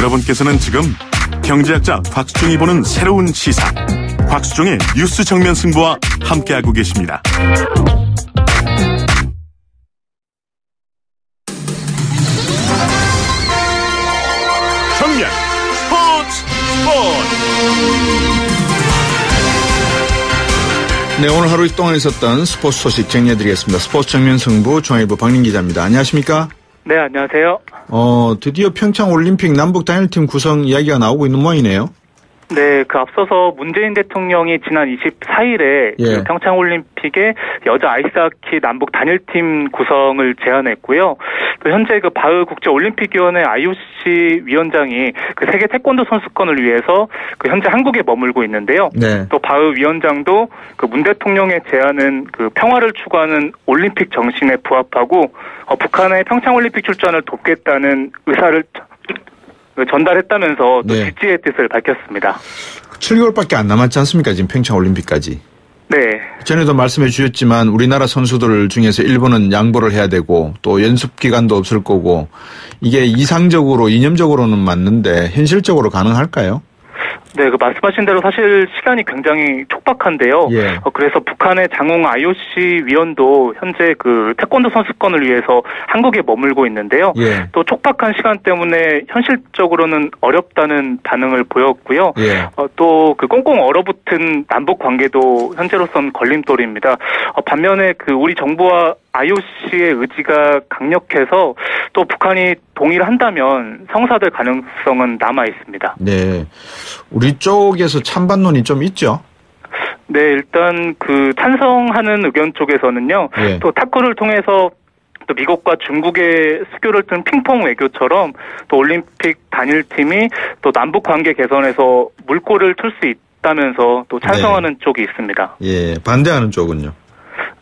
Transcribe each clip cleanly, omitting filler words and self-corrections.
여러분께서는 지금 경제학자 곽수종이 보는 새로운 시사, 곽수종의 뉴스 정면 승부와 함께하고 계십니다. 정면 스포츠. 네, 오늘 하루 동안 있었던 스포츠 소식 정리해드리겠습니다. 스포츠 정면 승부 중앙일보 박민 기자입니다. 안녕하십니까? 네, 안녕하세요. 드디어 평창 올림픽 남북 단일팀 구성 이야기가 나오고 있는 모양이네요. 네, 앞서서 문재인 대통령이 지난 24일에 그 평창 올림픽에 여자 아이스하키 남북 단일팀 구성을 제안했고요. 또 현재 바흐 국제 올림픽위원회 IOC 위원장이 세계 태권도 선수권을 위해서 현재 한국에 머물고 있는데요. 네. 또 바흐 위원장도 문 대통령의 제안은 평화를 추구하는 올림픽 정신에 부합하고 북한의 평창 올림픽 출전을 돕겠다는 의사를 전달했다면서 또 지지의 뜻을 밝혔습니다. 7개월밖에 안 남았지 않습니까? 지금 평창 올림픽까지. 네. 전에도 말씀해 주셨지만 우리나라 선수들 중에서 일본은 양보를 해야 되고 또 연습 기간도 없을 거고 이게 이상적으로 이념적으로는 맞는데 현실적으로 가능할까요? 네, 말씀하신 대로 사실 시간이 굉장히 촉박한데요. 그래서 북한의 장홍 IOC 위원도 현재 태권도 선수권을 위해서 한국에 머물고 있는데요. 또 촉박한 시간 때문에 현실적으로는 어렵다는 반응을 보였고요. 또 꽁꽁 얼어붙은 남북 관계도 현재로선 걸림돌입니다. 반면에 우리 정부와 IOC의 의지가 강력해서 또 북한이 동의를 한다면 성사될 가능성은 남아 있습니다. 네, 우리 쪽에서 찬반론이 좀 있죠? 네, 일단 찬성하는 의견 쪽에서는요. 또 탁구를 통해서 또 미국과 중국의 수교를 둔 핑퐁 외교처럼 또 올림픽 단일팀이 또 남북 관계 개선에서 물꼬를 틀 수 있다면서 또 찬성하는 쪽이 있습니다. 예, 반대하는 쪽은요?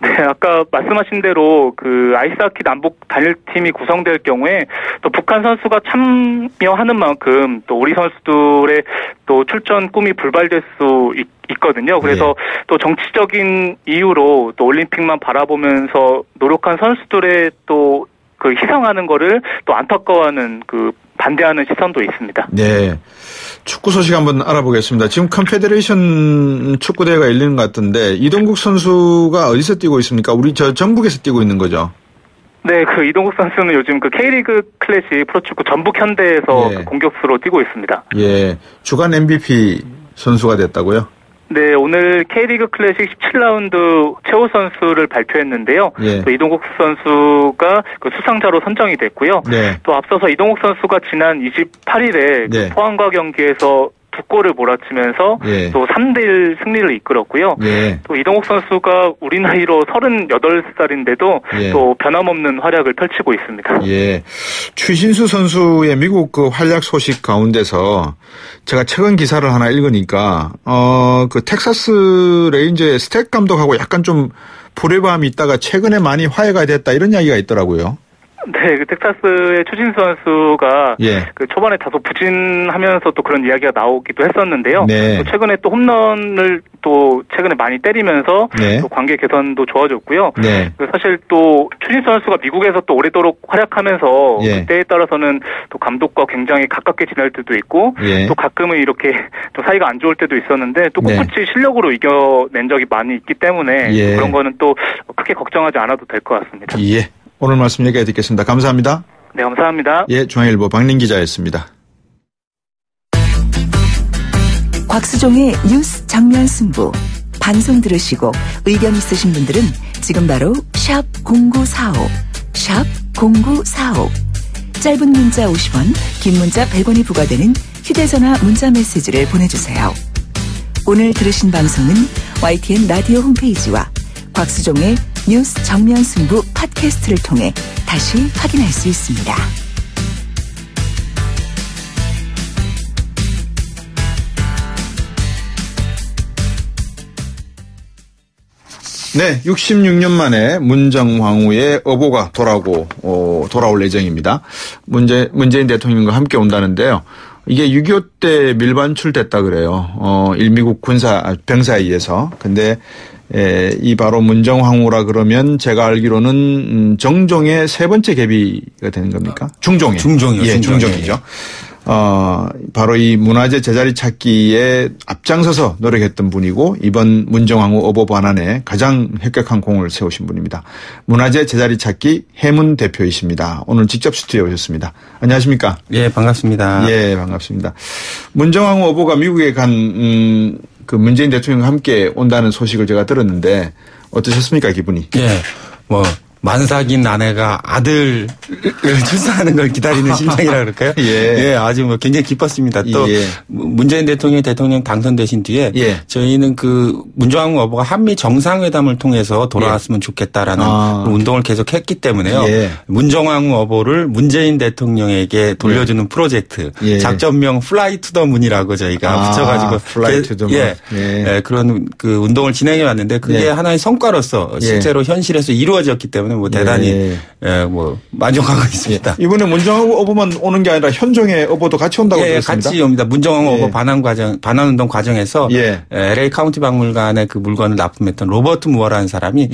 네, 아까 말씀하신 대로 아이스하키 남북 단일팀이 구성될 경우에 또 북한 선수가 참여하는 만큼 또 우리 선수들의 또 출전 꿈이 불발될 수 있거든요. 그래서 또 정치적인 이유로 또 올림픽만 바라보면서 노력한 선수들의 또 희생하는 거를 또 안타까워하는 반대하는 시선도 있습니다. 네. 축구 소식 한번 알아보겠습니다. 지금 컨페데레이션 축구대회가 열리는 것 같은데 이동국 선수가 어디서 뛰고 있습니까? 우리 전북에서 뛰고 있는 거죠? 네, 이동국 선수는 요즘 K리그 클래식 프로축구 전북 현대에서 공격수로 뛰고 있습니다. 예. 주간 MVP 선수가 됐다고요? 네, 오늘 K리그 클래식 17라운드 최호 선수를 발표했는데요. 또 이동국 선수가 수상자로 선정이 됐고요. 또 앞서서 이동국 선수가 지난 28일에 포항과 경기에서 2골을 몰아치면서 또 3대1 승리를 이끌었고요. 또 이동국 선수가 우리 나이로 38살인데도 또 변함없는 활약을 펼치고 있습니다. 예. 추신수 선수의 미국 활약 소식 가운데서 제가 최근 기사를 하나 읽으니까 텍사스 레인저의 스택 감독하고 약간 좀 불협화음이 있다가 최근에 많이 화해가 됐다 이런 이야기가 있더라고요. 네, 텍사스의 추신수 선수가 초반에 다소 부진하면서 또 그런 이야기가 나오기도 했었는데요. 또 최근에 또 홈런을 또 최근에 많이 때리면서 또 관계 개선도 좋아졌고요. 사실 또 추신수 선수가 미국에서 또 오래도록 활약하면서 그때에 따라서는 또 감독과 굉장히 가깝게 지낼 때도 있고 또 가끔은 이렇게 좀 사이가 안 좋을 때도 있었는데 또 꿋꿋이 실력으로 이겨낸 적이 많이 있기 때문에 그런 거는 또 크게 걱정하지 않아도 될 것 같습니다. 오늘 말씀 여기까지 듣겠습니다. 감사합니다. 네, 감사합니다. 중앙일보 박민 기자였습니다. 곽수종의 뉴스 정면 승부. 방송 들으시고 의견 있으신 분들은 지금 바로 샵 0945, 샵 0945. 짧은 문자 50원, 긴 문자 100원이 부과되는 휴대전화 문자 메시지를 보내주세요. 오늘 들으신 방송은 YTN 라디오 홈페이지와 곽수종의 뉴스 정면 승부 팟캐스트를 통해 다시 확인할 수 있습니다. 네, 66년 만에 문정황후의 어보가 돌아올 예정입니다. 문재인 대통령과 함께 온다는데요. 이게 6.25 때 밀반출됐다 그래요. 일미국 병사에 의해서. 근데 이 바로 문정황후라 그러면 제가 알기로는 정종의 세 번째 계비가 되는 겁니까? 중종이요. 중종이요. 중종이죠. 바로 이 문화재 제자리 찾기에 앞장서서 노력했던 분이고 이번 문정왕후 어보 반환에 가장 획격한 공을 세우신 분입니다. 문화재 제자리 찾기 해문 대표이십니다. 오늘 직접 스튜디오에 오셨습니다. 안녕하십니까? 예, 반갑습니다. 예, 반갑습니다. 문정왕후 어보가 미국에 간 그 문재인 대통령과 함께 온다는 소식을 제가 들었는데 어떠셨습니까, 기분이? 예, 만삭인 아내가 아들을 출산하는 걸 기다리는 심정이라 그럴까요? 예. 아주 굉장히 기뻤습니다. 또 문재인 대통령 당선되신 뒤에 저희는 그 문정왕후 어보가 한미 정상회담을 통해서 돌아왔으면 좋겠다라는 운동을 계속 했기 때문에요. 문정왕후 어보를 문재인 대통령에게 돌려주는 프로젝트 작전명 플라이 투 더 문이라고 저희가 붙여가지고 플라이 투 더 문. 그런 그 운동을 진행해 왔는데 그게 하나의 성과로서 실제로 현실에서 이루어졌기 때문에 대단히 만족하고 있습니다. 이번에 문정왕후 어보만 오는 게 아니라 현종의 어보도 같이 온다고 들었습니다. 같이 옵니다. 문정왕후 어보 반환 운동 과정에서 LA 카운티 박물관에 그 물건을 납품했던 로버트 무어라는 사람이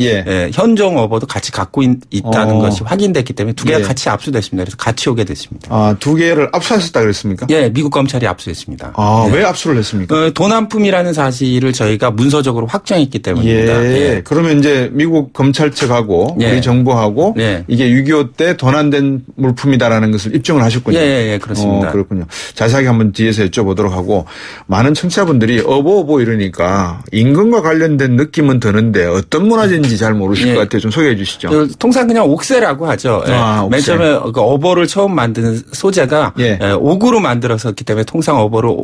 현종 어보도 같이 갖고 있다는 것이 확인됐기 때문에 두 개가 같이 압수됐습니다. 그래서 같이 오게 됐습니다. 두 개를 압수하셨다 그랬습니까? 예, 미국 검찰이 압수했습니다. 왜 압수를 했습니까? 도난품이라는 사실을 저희가 문서적으로 확정했기 때문입니다. 그러면 이제 미국 검찰 측하고 우리 정부하고 이게 6.25 때 도난된 물품이다라는 것을 입증을 하셨군요. 예, 그렇습니다. 그렇군요. 자세하게 한번 뒤에서 여쭤보도록 하고 많은 청취자분들이 어보 이러니까 임금과 관련된 느낌은 드는데 어떤 문화재인지 잘 모르실 것 같아요. 좀 소개해 주시죠. 통상 그냥 옥새라고 하죠. 맨 처음에 그 어보를 처음 만드는 소재가 옥으로 만들었었기 때문에 통상 어보를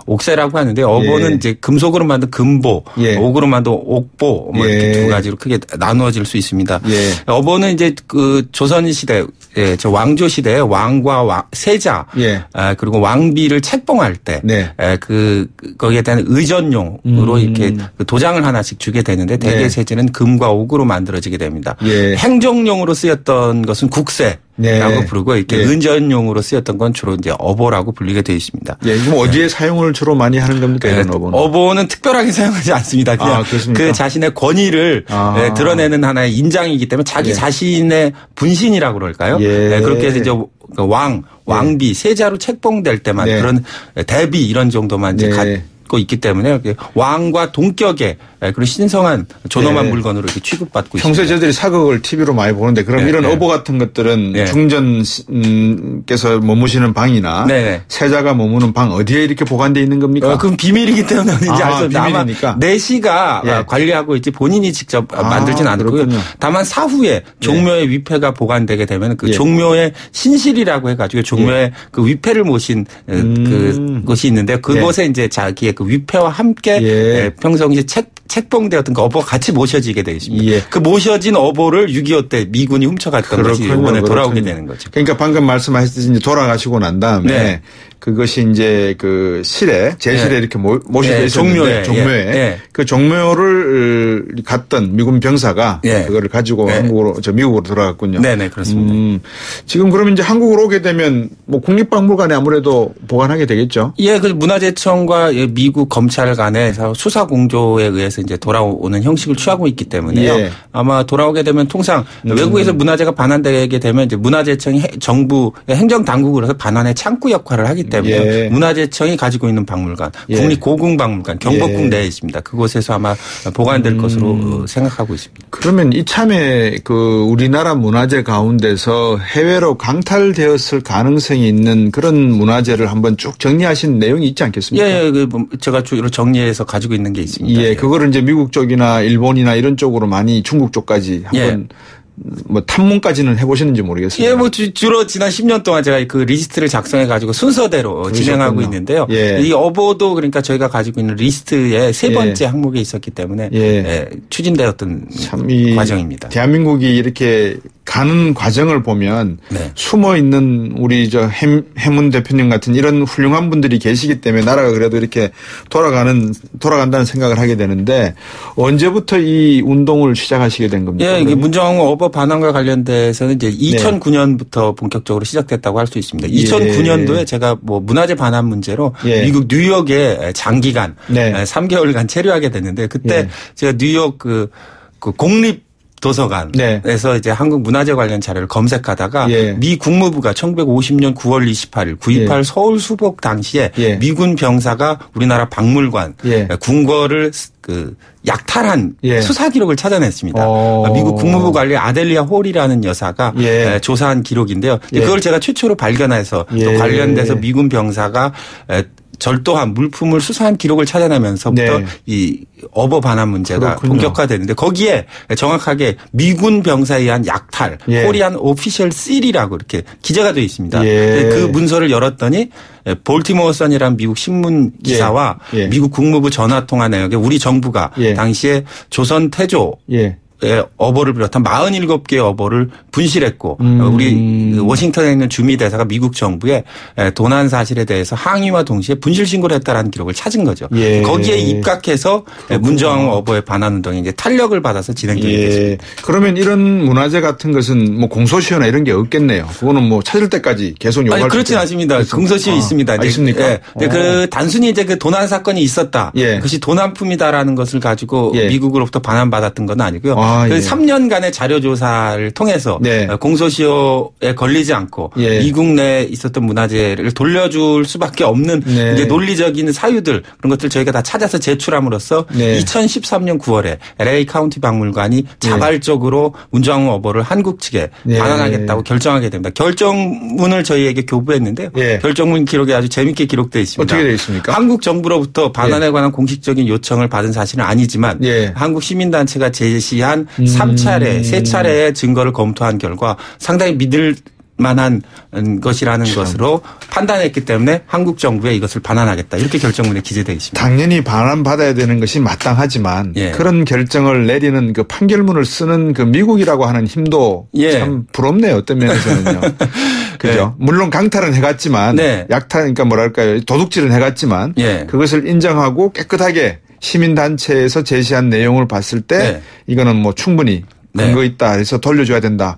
옥새라고 하는데 어보는 이제 금속으로 만든 금보, 옥으로 만든 옥보 이렇게 두 가지로 크게 나누어질 수 있습니다. 어보는 이제 그 조선 시대, 저 왕조 시대에 왕과 세자, 그리고 왕비를 책봉할 때, 거기에 대한 의전용으로 이렇게 그 도장을 하나씩 주게 되는데 대개 세제는 금과 옥으로 만들어지게 됩니다. 행정용으로 쓰였던 것은 국세라고 부르고 이렇게 의전용으로 쓰였던 건 주로 이제 어보라고 불리게 되어 있습니다. 그럼 어디에 사용을 주로 많이 하는 겁니까? 이런 어보는? 어보는 특별하게 사용하지 않습니다. 그냥 그 자신의 권위를 드러내는 하나의 인장이기 때문에 자기 자신의 분신이라고 그럴까요? 그렇게 해서 이제 왕비, 세자로 책봉될 때만 그런 대비 이런 정도만 이제 갖고 있기 때문에 왕과 동격의 그런 신성한 존엄한 물건으로 이렇게 취급받고 평소에 있습니다. 저희들이 사극을 TV로 많이 보는데 그럼 이런 어보 같은 것들은 중전께서 머무시는 방이나 세자가 머무는 방 어디에 이렇게 보관되어 있는 겁니까? 그건 비밀이기 때문에 어딘지 알 수 없는데 아마 내시가 관리하고 있지 본인이 직접 만들진 않고요. 다만 사후에 종묘의 위패가 보관되게 되면 그 종묘의 신실이라고 해가지고 종묘의 그 위패를 모신 그 곳이 있는데 그곳에 이제 자기의 그 위패와 함께 평상시에 책봉되었던 그 어보가 같이 모셔지게 되어 있습니다. 그 모셔진 어보를 6.25 때 미군이 훔쳐갔던 것이 이번에 돌아오게 되는 거죠. 그러니까 방금 말씀하셨듯이 이제 돌아가시고 난 다음에 그것이 이제 그 실에 제실에 이렇게 모셔져 있었는데 종묘에 그 종묘를 갔던 미군 병사가 그거를 가지고 미국으로 돌아갔군요. 네네 그렇습니다. 지금 그러면 이제 한국으로 오게 되면 뭐 국립박물관에 아무래도 보관하게 되겠죠. 그 문화재청과 미국 검찰 간의 수사 공조에 의해서 이제 돌아오는 형식을 취하고 있기 때문에요. 아마 돌아오게 되면 통상 외국에서 문화재가 반환되게 되면 이제 문화재청이 정부의 행정 당국으로서 반환의 창구 역할을 하기 때문에 문화재청이 가지고 있는 박물관, 국립고궁박물관, 경복궁 내에 있습니다. 그곳에서 아마 보관될 것으로 생각하고 있습니다. 그러면 이참에 그 우리나라 문화재 가운데서 해외로 강탈되었을 가능성이 있는 그런 문화재를 한번 쭉 정리하신 내용이 있지 않겠습니까? 제가 주로 정리해서 가지고 있는 게 있습니다. 그거를 이제 미국 쪽이나 일본이나 이런 쪽으로 많이 중국 쪽까지 한번 뭐 탐문까지는 해보셨는지 모르겠어요. 주로 지난 10년 동안 제가 그 리스트를 작성해 가지고 순서대로 진행하고 있는데요. 이 어보도 그러니까 저희가 가지고 있는 리스트의 세 번째 항목에 있었기 때문에 추진되었던 과정입니다. 대한민국이 이렇게 가는 과정을 보면 숨어 있는 우리 해문 대표님 같은 이런 훌륭한 분들이 계시기 때문에 나라가 그래도 이렇게 돌아간다는 생각을 하게 되는데 언제부터 이 운동을 시작하시게 된 겁니까? 이게 문정왕후 어보 반환과 관련돼서는 이제 2009년부터 본격적으로 시작됐다고 할 수 있습니다. 2009년도에 제가 뭐 문화재 반환 문제로 미국 뉴욕에 장기간 3개월간 체류하게 됐는데 그때 제가 뉴욕 그 공립 도서관에서 이제 한국 문화재 관련 자료를 검색하다가 미 국무부가 1950년 9월 28일 9.28 서울 수복 당시에 미군 병사가 우리나라 박물관 궁궐을 약탈한 수사 기록을 찾아냈습니다. 미국 국무부 관리 아델리아 홀이라는 여사가 조사한 기록인데요. 그걸 제가 최초로 발견해서 또 관련돼서 미군 병사가 절도한 물품을 수사한 기록을 찾아내면서부터 이 어버 반환 문제가 본격화되는데 거기에 정확하게 미군 병사에 의한 약탈, 코리안 오피셜 실이라고 이렇게 기재가 되어 있습니다. 그 문서를 열었더니 볼티모어 선이라는 미국 신문 기사와 미국 국무부 전화 통화 내역에 우리 정부가 당시에 조선 태조 어버를 비롯한 47개의 어버를 분실했고 우리 워싱턴에 있는 주미 대사가 미국 정부에 도난 사실에 대해서 항의와 동시에 분실 신고를 했다라는 기록을 찾은 거죠. 거기에 입각해서 문정왕후 어버의 반환 운동이 이제 탄력을 받아서 진행되게 됐습니다. 그러면 이런 문화재 같은 것은 뭐 공소시효나 이런 게 없겠네요. 그거는 뭐 찾을 때까지 계속 요구할. 그렇진 않습니다. 공소시효 있습니다. 있습니까? 그 단순히 이제 그 도난 사건이 있었다. 그것이 도난품이다라는 것을 가지고 미국으로부터 반환받았던 건 아니고요. 3년간의 자료 조사를 통해서 공소시효에 걸리지 않고 미국 내에 있었던 문화재를 돌려줄 수밖에 없는 이제 논리적인 사유들 그런 것들 저희가 다 찾아서 제출함으로써 2013년 9월에 LA 카운티 박물관이 자발적으로 문정왕후 어버를 한국 측에 반환하겠다고 결정하게 됩니다. 결정문을 저희에게 교부했는데요. 결정문 기록에 아주 재미있게 기록되어 있습니다. 어떻게 되어 있습니까? 한국 정부로부터 반환에 관한 공식적인 요청을 받은 사실은 아니지만 한국 시민단체가 제시한 3차례, 3차례의 증거를 검토한 결과 상당히 믿을 만한 것이라는 것으로 판단했기 때문에 한국 정부에 이것을 반환하겠다. 이렇게 결정문에 기재되어 있습니다. 당연히 반환받아야 되는 것이 마땅하지만 그런 결정을 내리는 그 판결문을 쓰는 그 미국이라고 하는 힘도 참 부럽네요. 어떤 면에서는요. 그죠? 물론 강탈은 해갔지만 약탈, 그러니까 뭐랄까요. 도둑질은 해갔지만 그것을 인정하고 깨끗하게 시민단체에서 제시한 내용을 봤을 때 이거는 뭐 충분히 근거 있다 해서 돌려줘야 된다.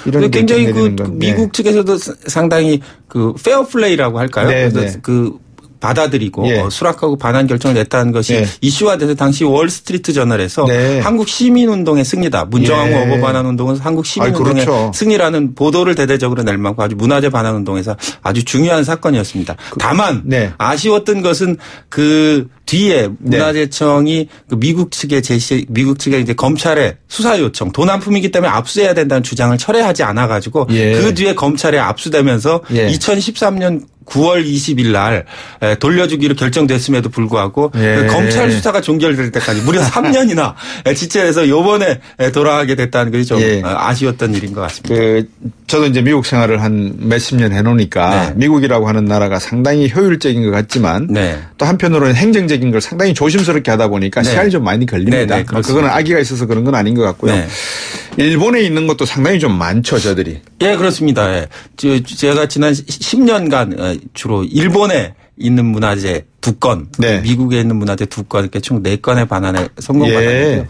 이런 굉장히 미국 측에서도 상당히 그 페어 플레이라고 할까요? 그래서 그 받아들이고 수락하고 반환 결정을 냈다는 것이 이슈화돼서 당시 월스트리트 저널에서 한국 시민운동의 승리다. 문정왕후 어버 반환 운동은 한국 시민운동의 승리라는 보도를 대대적으로 낼 만큼 아주 문화재 반환 운동에서 아주 중요한 사건이었습니다. 다만 아쉬웠던 것은 그 뒤에 문화재청이 그 미국 측에 이제 검찰에 수사 요청, 도난품이기 때문에 압수해야 된다는 주장을 철회하지 않아 가지고 그 뒤에 검찰에 압수되면서 2013년 9월 20일 날 돌려주기로 결정됐음에도 불구하고 검찰 수사가 종결될 때까지 무려 3년이나 지체해서 이번에 돌아가게 됐다는 것이 좀 아쉬웠던 일인 것 같습니다. 저도 이제 미국 생활을 한 몇십 년 해놓으니까 미국이라고 하는 나라가 상당히 효율적인 것 같지만 또 한편으로는 행정적인 걸 상당히 조심스럽게 하다 보니까 시간이 좀 많이 걸립니다. 그거는 악의가 있어서 그런 건 아닌 것 같고요. 일본에 있는 것도 상당히 좀 많죠, 저들이. 그렇습니다. 제가 지난 10년간 주로 일본에 있는 문화재 2건, 미국에 있는 문화재 2건, 이렇게 총 4건의 반환에 성공받았는데요.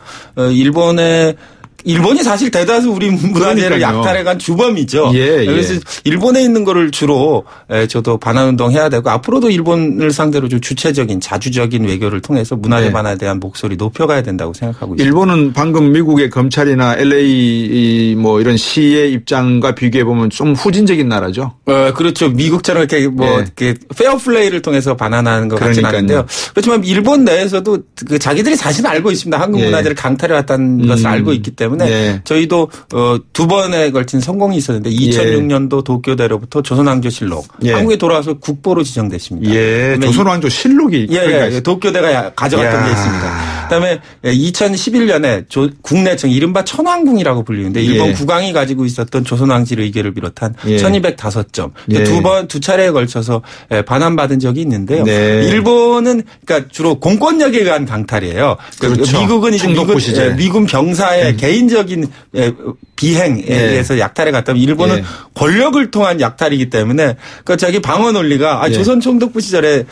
일본이 사실 대다수 우리 문화재를 약탈해간 주범이죠. 그래서 일본에 있는 거를 주로 저도 반환운동 해야 되고 앞으로도 일본을 상대로 좀 주체적인 자주적인 외교를 통해서 문화재 반환에 대한 목소리 높여가야 된다고 생각하고 있습니다. 일본은 방금 미국의 검찰이나 LA 뭐 이런 시의 입장과 비교해 보면 좀 후진적인 나라죠. 그렇죠. 미국처럼 이렇게 이렇게 페어 플레이를 통해서 반환하는 것 같지는 않은데요. 그렇지만 일본 내에서도 그 자기들이 자신 알고 있습니다. 한국 문화재를 강탈해 왔다는 것을 알고 있기 때문에 저희도 2번에 걸친 성공이 있었는데 2006년도 도쿄대로부터 조선왕조실록 한국에 돌아와서 국보로 지정됐습니다. 조선왕조실록이 도쿄대가 가져갔던 게 있습니다. 그다음에 2011년에 국내청 이른바 천왕궁이라고 불리는데 일본 국왕이 가지고 있었던 조선왕실 의궤를 비롯한 1205점 두 차례에 걸쳐서 반환받은 적이 있는데요. 일본은 그러니까 주로 공권력에 의한 강탈이에요. 그렇죠. 미국은 이제 미군 병사의 개인적인 비행에 의해서 약탈에 갔다면 일본은 권력을 통한 약탈이기 때문에 그 자기 방어 논리가 조선 총독부 시절에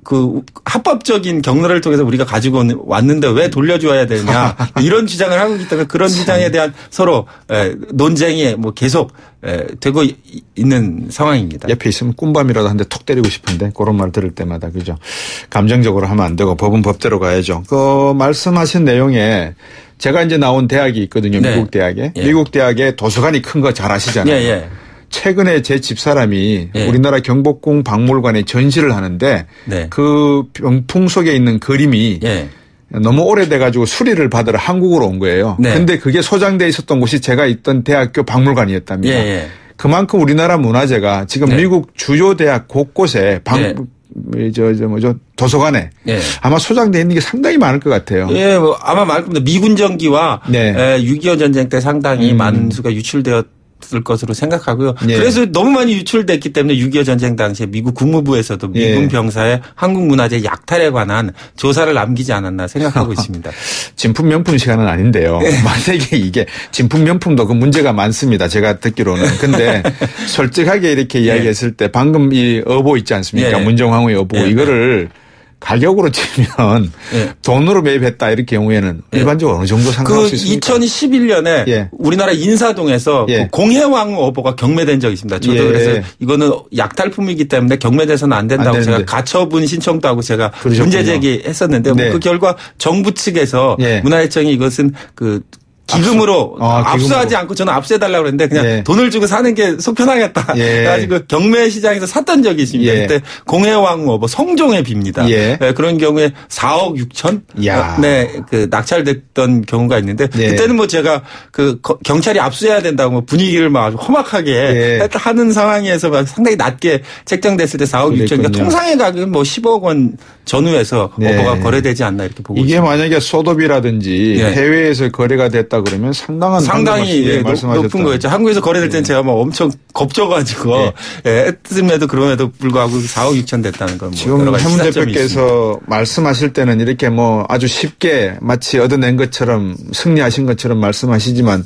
그 합법적인 경로를 통해서 우리가 가지고 왔는데 왜 돌려줘야 되냐 이런 주장을 하고 있기 때문에 그런 주장에 대한 서로 논쟁이 뭐 계속 되고 있는 상황입니다. 옆에 있으면 꾼밤이라도 한 대 톡 때리고 싶은데 그런 말 들을 때마다 그죠. 감정적으로 하면 안 되고 법은 법대로 가야죠. 그 말씀하신 내용에 제가 이제 나온 대학이 있거든요. 네. 미국 대학에. 예. 미국 대학에 도서관이 큰 거 잘 아시잖아요. 예. 최근에 제 집사람이 예. 우리나라 경복궁 박물관에 전시를 하는데 네. 그 병풍 속에 있는 그림이 예. 너무 오래돼가지고 수리를 받으러 한국으로 온 거예요. 네. 근데 그게 소장돼 있었던 곳이 제가 있던 대학교 박물관이었답니다. 예. 그만큼 우리나라 문화재가 지금 네. 미국 주요 대학 곳곳에 도서관에 예. 아마 소장돼 있는 게 상당히 많을 것 같아요. 예, 뭐 아마 말 겁니다. 미군정기와 네. 6.25 전쟁 때 상당히 많은 수가 유출되었을 것으로 생각하고요. 네. 그래서 너무 많이 유출됐기 때문에 6.25 전쟁 당시에 미국 국무부에서도 미군 예. 병사의 한국 문화재 약탈에 관한 조사를 남기지 않았나 생각하고 있습니다. 진품 명품 시간은 아닌데요. 만약에 이게 진품 명품도 그 문제가 많습니다. 제가 듣기로는. 근데 솔직하게 이렇게 이야기했을 때 방금 이 어보 있지 않습니까? 예. 문정황후의 어보 이거를 가격으로 치면 돈으로 매입했다 이럴 경우에는 일반적으로 어느 정도 상상할 수 있습니까? 2011년에 우리나라 인사동에서 그 공해왕후 어보가 경매된 적이 있습니다. 저도 그래서 이거는 약탈품이기 때문에 경매돼서는 안 된다고 제가 가처분 신청도 하고 제가 그러셨군요. 문제 제기했었는데 뭐 그 결과 정부 측에서 문화재청이 이것은 그 기금으로 압수하지 않고 저는 압수해달라고 그랬는데 그냥 돈을 주고 사는 게 속편하겠다. 그래가지고 경매 시장에서 샀던 적이 있습니다. 그때 공해왕후 어보 성종의 비입니다. 그런 경우에 4억 6천? 그 낙찰됐던 경우가 있는데 그때는 뭐 제가 그 경찰이 압수해야 된다고 뭐 분위기를 막 아주 험악하게 하는 상황에서 막 상당히 낮게 책정됐을 때 4억 6천. 그러니까 통상의 가격은 뭐 10억 원 전후에서 어보가 거래되지 않나 이렇게 보고 있습니다. 이게 만약에 소도비라든지 해외에서 거래가 됐다 그러면 상당히 높은 거였죠. 한국에서 거래될 때는 제가 뭐 엄청 겁져가지고 했음에도 그럼에도 불구하고 4억 6천 됐다는 건 뭐 지금 현 대표께서 말씀하실 때는 이렇게 뭐 아주 쉽게 마치 얻어낸 것처럼 승리하신 것처럼 말씀하시지만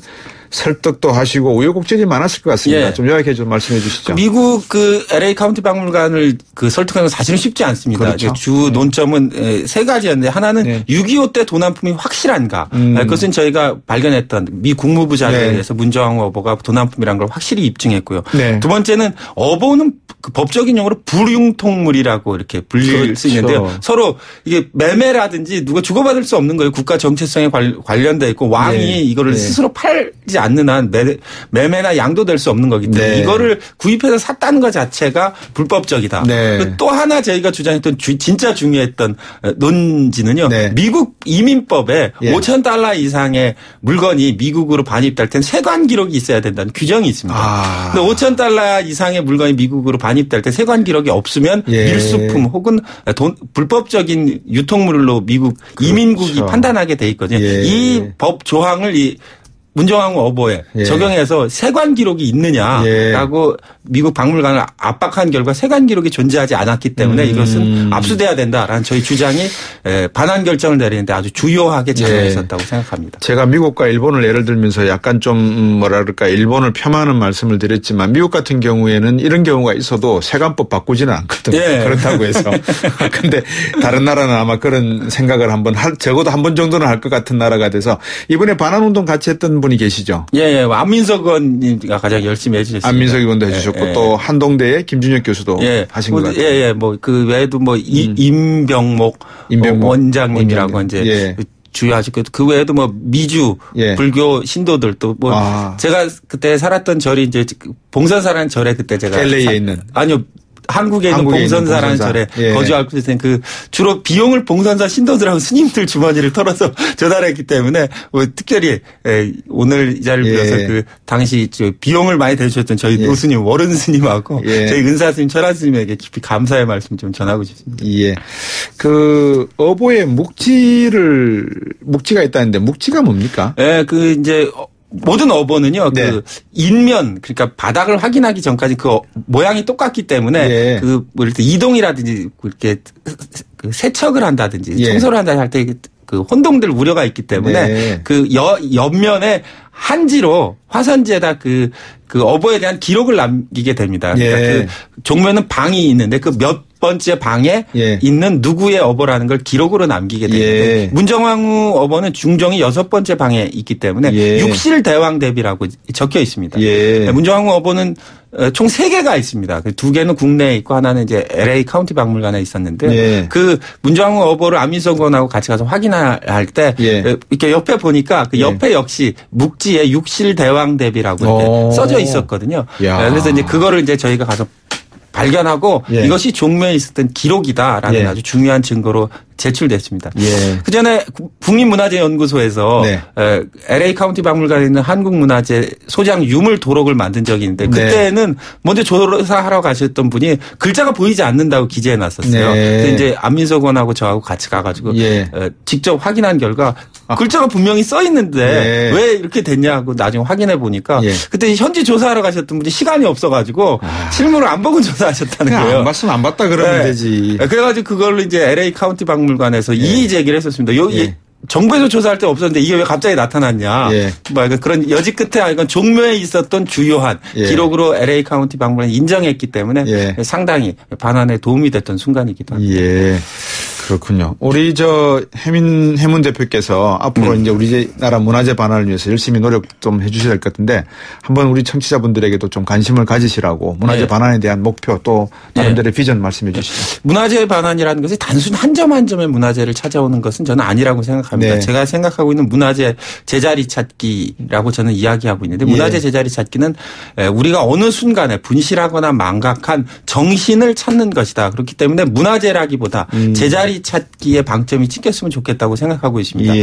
설득도 하시고 우여곡절이 많았을 것 같습니다. 좀 요약해 좀 말씀해 주시죠. 미국 그 LA 카운티 박물관을 그 설득하는 건 사실은 쉽지 않습니다. 그렇죠. 주 논점은 세 가지였는데 하나는 6.25 때 도난품이 확실한가. 그것은 저희가 발견했던 미 국무부 자료에 의해서 문정황후 어보가 도난품이라는 걸 확실히 입증했고요. 두 번째는 어보는 그 법적인 용어로 불융통물이라고 이렇게 불릴 수 있는데요. 서로 이게 매매라든지 누가 주고받을 수 없는 거예요. 국가 정체성에 관련돼 있고 왕이 이거를 스스로 팔지 않는 한 매매나 양도될 수 없는 거기 때문에 이거를 구입해서 샀다는 것 자체가 불법적이다. 또 하나 저희가 주장했던 진짜 중요했던 논지는요. 미국 이민법에 $5,000 이상의 물건이 미국으로 반입될 때는 세관 기록이 있어야 된다는 규정이 있습니다. 근데 $5,000 이상의 물건이 미국으로 반입될 때 세관 기록이 없으면 밀수품 혹은 불법적인 유통물로 미국 이민국이 판단하게 돼 있거든요. 이 법 조항을 문정황후 어보에 적용해서 세관 기록이 있느냐라고 미국 박물관을 압박한 결과 세관 기록이 존재하지 않았기 때문에 이것은 압수돼야 된다라는 저희 주장이 반환 결정을 내리는데 아주 주요하게 작용했었다고 생각합니다. 제가 미국과 일본을 예를 들면서 약간 좀 뭐라 그럴까 일본을 폄하하는 말씀을 드렸지만 미국 같은 경우에는 이런 경우가 있어도 세관법 바꾸지는 않거든요. 그렇다고 해서. 근데 다른 나라는 아마 그런 생각을 적어도 한 번 정도는 할 것 같은 나라가 돼서 이번에 반환운동 같이 했던 분이 계시죠? 안민석 의원님가 가장 열심히 해주셨습니다. 안민석 의원도 해주셨고 또 한동대의 김준혁 교수도 하신 것 같아요. 그 외에도 임병목 원장님이라고 이제 주요하시고 그 외에도 뭐 미주 불교 신도들도 뭐 제가 그때 살았던 절이 이제 봉선사라는 절에 그때 제가 LA에 있는 아니요. 한국에 있는 봉선사라는 절에 거주하고 있을 때는 그 주로 비용을 봉선사 신도들하고 스님들 주머니를 털어서 전달했기 때문에 뭐 특별히 오늘 이 자리를 빌어서 그 당시 비용을 많이 대주셨던 저희 노스님 워른 스님하고 저희 은사 스님 철학 스님에게 깊이 감사의 말씀 좀 전하고 싶습니다. 그 어보에 묵지가 있다는데 묵지가 뭡니까? 그 이제 모든 어보는요, 그 인면, 그러니까 바닥을 확인하기 전까지 그 모양이 똑같기 때문에 그 뭐 이렇게 이동이라든지 이렇게 그 세척을 한다든지 청소를 한다든지 할 때 그 혼동될 우려가 있기 때문에 그 옆면에 한지로 화선지에다 그 어버에 대한 기록을 남기게 됩니다. 그러니까 그 종묘는 방이 있는데 그 몇 번째 방에 있는 누구의 어버라는 걸 기록으로 남기게 됩니다. 문정왕후 어버는 중종이 6번째 방에 있기 때문에 육실대왕대비라고 적혀 있습니다. 문정왕후 어버는 총 3개가 있습니다. 2개는 국내에 있고 하나는 이제 LA 카운티 박물관에 있었는데 그 문정왕후 어버를 안민석원하고 같이 가서 확인할 때 이렇게 옆에 보니까 그 옆에 역시 묵지에 육실대왕대비라고 이렇게 써져 있었거든요. 그래서 이제 그거를 이제 저희가 가서 발견하고 이것이 종묘에 있었던 기록이다라는 아주 중요한 증거로 제출됐습니다. 그 전에 국립문화재연구소에서 LA 카운티 박물관에 있는 한국문화재 소장 유물 도록을 만든 적이 있는데 그때는 먼저 조사하러 가셨던 분이 글자가 보이지 않는다고 기재해 놨었어요. 그래서 이제 안민석원하고 저하고 같이 가가지고 직접 확인한 결과 글자가 분명히 써 있는데 왜 이렇게 됐냐고 나중에 확인해 보니까 그때 현지 조사하러 가셨던 분이 시간이 없어가지고 실물을 안 보고 조사하셨다는 거예요. 안 봤으면 안 봤다 그러면 되지. 그래가지고 그걸로 이제 LA 카운티 박물관에서 이의 제기를 했었습니다. 정부에서 조사할 때 없었는데 이게 왜 갑자기 나타났냐. 그런 여지 끝에 이건 종묘에 있었던 주요한 기록으로 LA 카운티 박물관이 인정했기 때문에 상당히 반환에 도움이 됐던 순간이기도 합니다. 그렇군요. 우리 해문 대표께서 앞으로 이제 우리나라 문화재 반환을 위해서 열심히 노력 좀 해주셔야 될 것 같은데 한번 우리 청취자분들에게도 좀 관심을 가지시라고 문화재 반환에 대한 목표 또 나름대로의 비전 말씀해 주시죠. 문화재 반환이라는 것이 단순히 한 점 한 점의 문화재를 찾아오는 것은 저는 아니라고 생각합니다. 제가 생각하고 있는 문화재 제자리 찾기라고 저는 이야기하고 있는데 문화재 제자리 찾기는 우리가 어느 순간에 분실하거나 망각한 정신을 찾는 것이다. 그렇기 때문에 문화재라기보다 제자리 찾기에 방점이 찍혔으면 좋겠다고 생각하고 있습니다.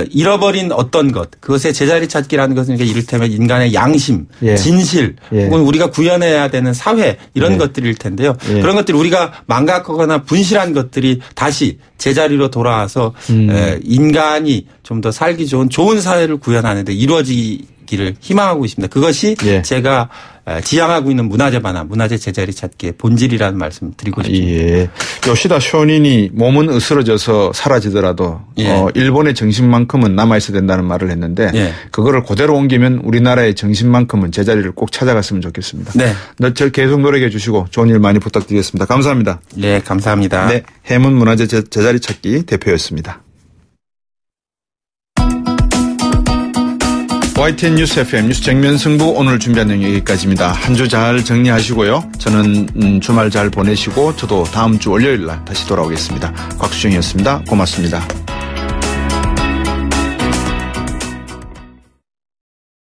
잃어버린 어떤 것, 그것의 제자리 찾기라는 것은 이를테면 인간의 양심, 진실, 혹은 우리가 구현해야 되는 사회 이런 것들일 텐데요. 그런 것들이 우리가 망각하거나 분실한 것들이 다시 제자리로 돌아와서 인간이 좀 더 살기 좋은 사회를 구현하는 데 이루어지기를 희망하고 있습니다. 그것이 제가 지향하고 있는 문화재 반환, 문화재 제자리 찾기의 본질이라는 말씀 드리고 싶습니다. 요시다 쇼닌이 몸은 으스러져서 사라지더라도 일본의 정신만큼은 남아있어야 된다는 말을 했는데 그거를 그대로 옮기면 우리나라의 정신만큼은 제자리를 꼭 찾아갔으면 좋겠습니다. 저 계속 노력해 주시고 좋은 일 많이 부탁드리겠습니다. 감사합니다. 네, 감사합니다. 해문 문화재 제자리 찾기 대표였습니다. YTN 뉴스 FM 뉴스 정면 승부 오늘 준비한 내용 여기까지입니다. 한 주 잘 정리하시고요. 저는 주말 잘 보내시고 저도 다음 주 월요일 날 다시 돌아오겠습니다. 곽수정이었습니다. 고맙습니다.